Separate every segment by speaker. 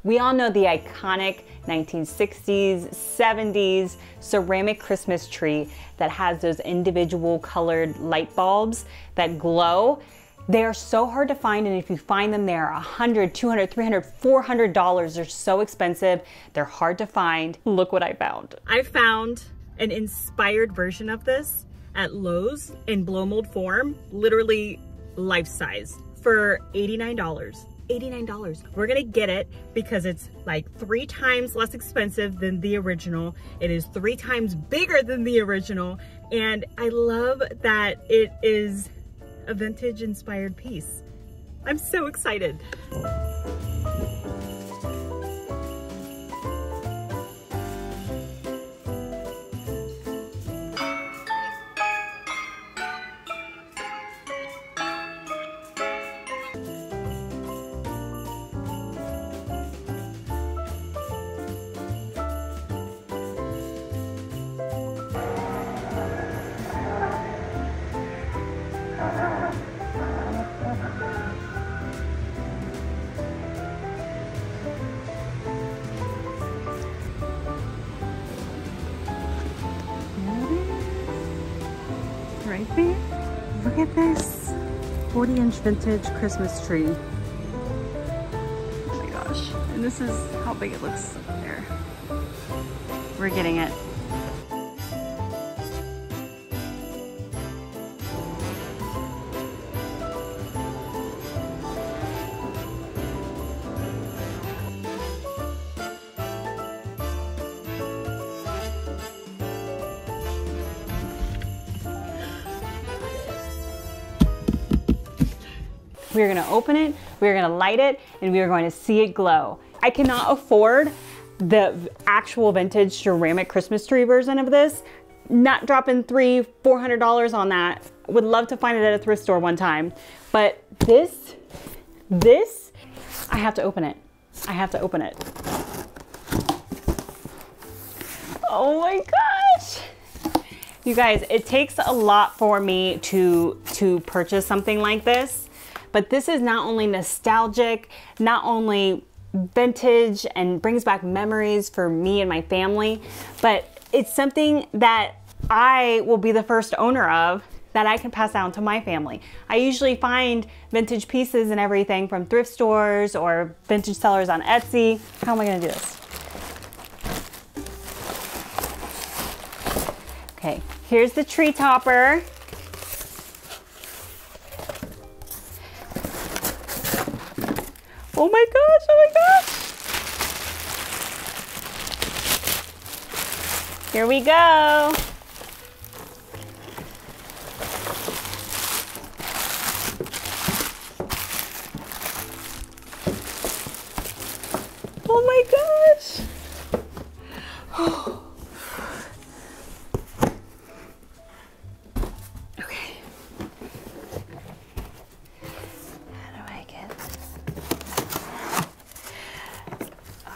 Speaker 1: We all know the iconic 1960s, 70s ceramic Christmas tree that has those individual colored light bulbs that glow. They are so hard to find, and if you find them, they're $100, $200, $300, $400. They're so expensive. They're hard to find. Look what I found. I found an inspired version of this at Lowe's in blow mold form, literally life size, for $89. $89. We're gonna get it because it's like 3 times less expensive than the original. It is 3 times bigger than the original, and I love that it is a vintage inspired piece. I'm so excited. Right there. Look at this 40-inch vintage Christmas tree. Oh my gosh. And this is how big it looks up there. We're getting it. We're gonna open it, we're gonna light it, and we are going to see it glow. I cannot afford the actual vintage ceramic Christmas tree version of this. Not dropping $300, $400 on that. Would love to find it at a thrift store one time. But this, I have to open it. I have to open it. Oh my gosh. You guys, it takes a lot for me to purchase something like this. But this is not only nostalgic, not only vintage and brings back memories for me and my family, but it's something that I will be the first owner of that I can pass down to my family. I usually find vintage pieces and everything from thrift stores or vintage sellers on Etsy. How am I gonna do this? Okay, here's the tree topper. Oh my gosh, oh my gosh. Here we go. Oh my gosh. Okay.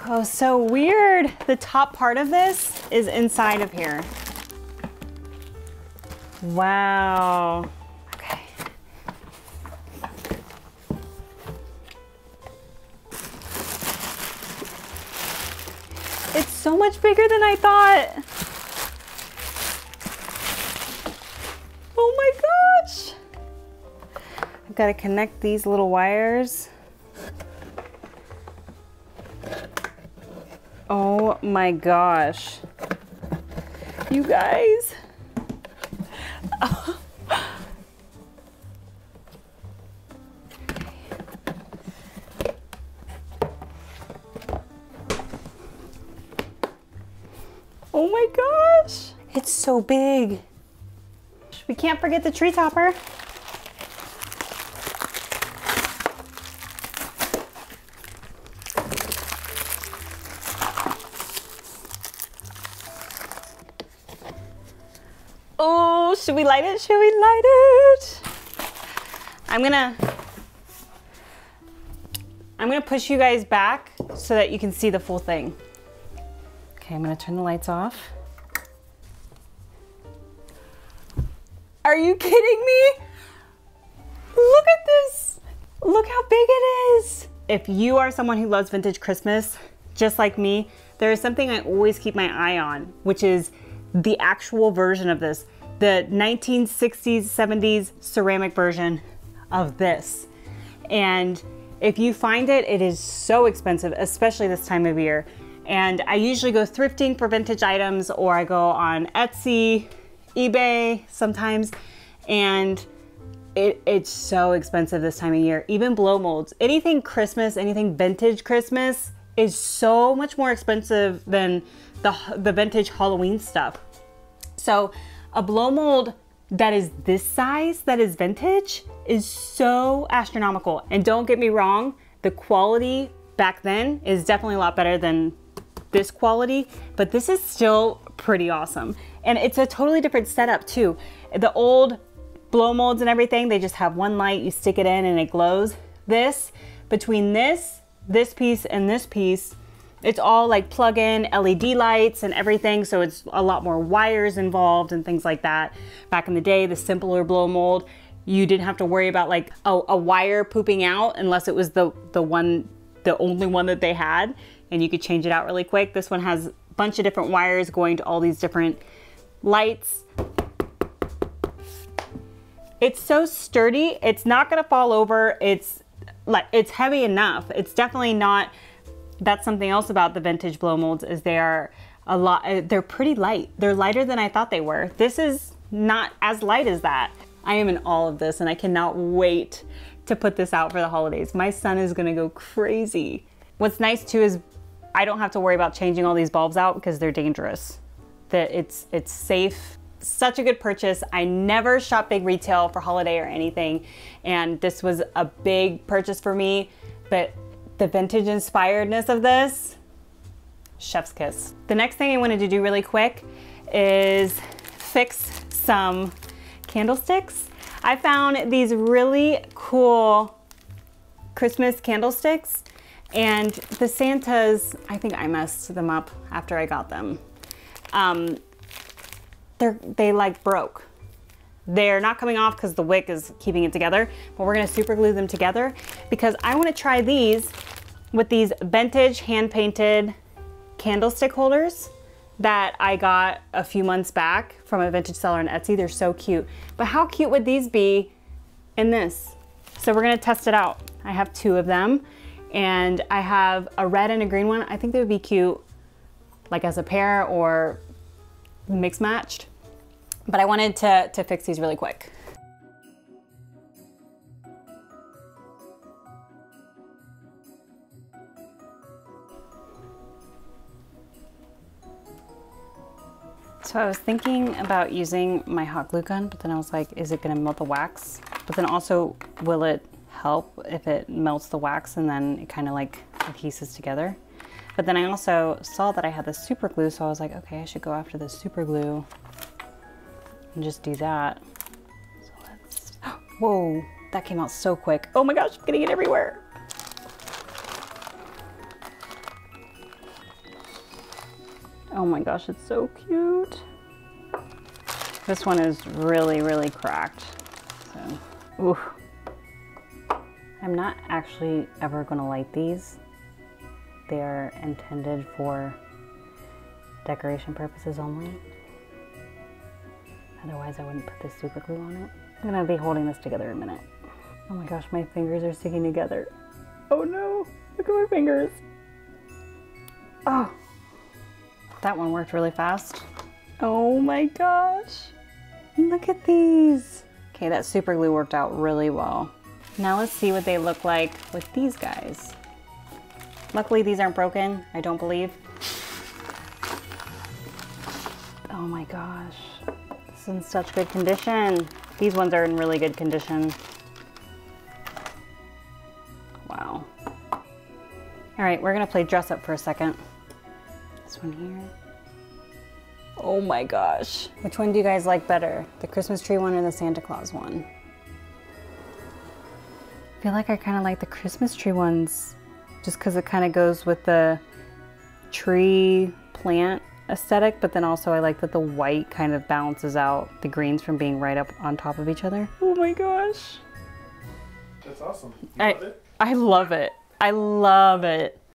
Speaker 1: Oh, so weird. The top part of this is inside of here. Wow. Okay. It's so much bigger than I thought. Oh my gosh. I've got to connect these little wires. Oh my gosh. You guys. Oh my gosh. It's so big. We can't forget the tree topper. Oh, should we light it? Should we light it? I'm gonna push you guys back so that you can see the full thing. Okay, I'm gonna turn the lights off. Are you kidding me? Look at this. Look how big it is. if you are someone who loves vintage Christmas, just like me, there is something I always keep my eye on, which is the actual version of this, the 1960s, 70s ceramic version of this. And if you find it, it is so expensive, especially this time of year. And I usually go thrifting for vintage items, or I go on Etsy, eBay sometimes, and it's so expensive this time of year. Even blow molds, anything Christmas, anything vintage Christmas is so much more expensive than the vintage Halloween stuff. So a blow mold that is this size, that is vintage, is so astronomical. And don't get me wrong, the quality back then is definitely a lot better than this quality, but this is still pretty awesome. And it's a totally different setup too. The old blow molds and everything, they just have one light, you stick it in and it glows. This, between this piece and this piece, it's all like plug-in LED lights and everything, so it's a lot more wires involved and things like that. Back in the day, the simpler blow mold, you didn't have to worry about like a wire pooping out unless it was the only one that they had, and you could change it out really quick. This one has a bunch of different wires going to all these different lights. It's so sturdy, it's not gonna fall over. It's heavy enough. It's definitely not, that's something else about the vintage blow molds, is they're pretty light. They're lighter than I thought they were. This is not as light as that. I am in awe of this, and I cannot wait to put this out for the holidays. My son is gonna go crazy. What's nice too is I don't have to worry about changing all these bulbs out because they're dangerous. It's safe. Such a good purchase. I never shop big retail for holiday or anything, and this was a big purchase for me, but the vintage inspiredness of this, chef's kiss. The next thing I wanted to do really quick is fix some candlesticks. I found these really cool Christmas candlesticks, and the Santas, I think I messed them up after I got them. They like broke. They're not coming off because the wick is keeping it together, but we're gonna super glue them together because I wanna try these with these vintage hand-painted candlestick holders that I got a few months back from a vintage seller on Etsy. They're so cute. But how cute would these be in this? So we're gonna test it out. I have two of them, and I have a red and a green one. I think they would be cute like as a pair or mixed matched, but I wanted to fix these really quick. So I was thinking about using my hot glue gun, but then I was like, is it gonna melt the wax? But then also, will it help if it melts the wax and then it kind of like adheses together? But then I also saw that I had the super glue, so I was like, okay, I should go after the super glue and just do that. So let's, whoa, that came out so quick. Oh my gosh, I'm getting it everywhere. Oh my gosh, it's so cute. This one is really, really cracked. So, ooh. I'm not actually ever gonna light these. They are intended for decoration purposes only. Otherwise, I wouldn't put this super glue on it. I'm gonna be holding this together in a minute. Oh my gosh, my fingers are sticking together. Oh no, look at my fingers. Oh, that one worked really fast. Oh my gosh, look at these. Okay, that super glue worked out really well. Now let's see what they look like with these guys. Luckily, these aren't broken, I don't believe. Oh my gosh, this is in such good condition. These ones are in really good condition. Wow. All right, we're gonna play dress up for a second. This one here. Oh my gosh. Which one do you guys like better? The Christmas tree one or the Santa Claus one? I feel like I kind of like the Christmas tree ones just because it kind of goes with the tree plant aesthetic, but then also I like that the white kind of balances out the greens from being right up on top of each other. Oh my gosh.
Speaker 2: That's awesome. You love it?
Speaker 1: I love it. I love it.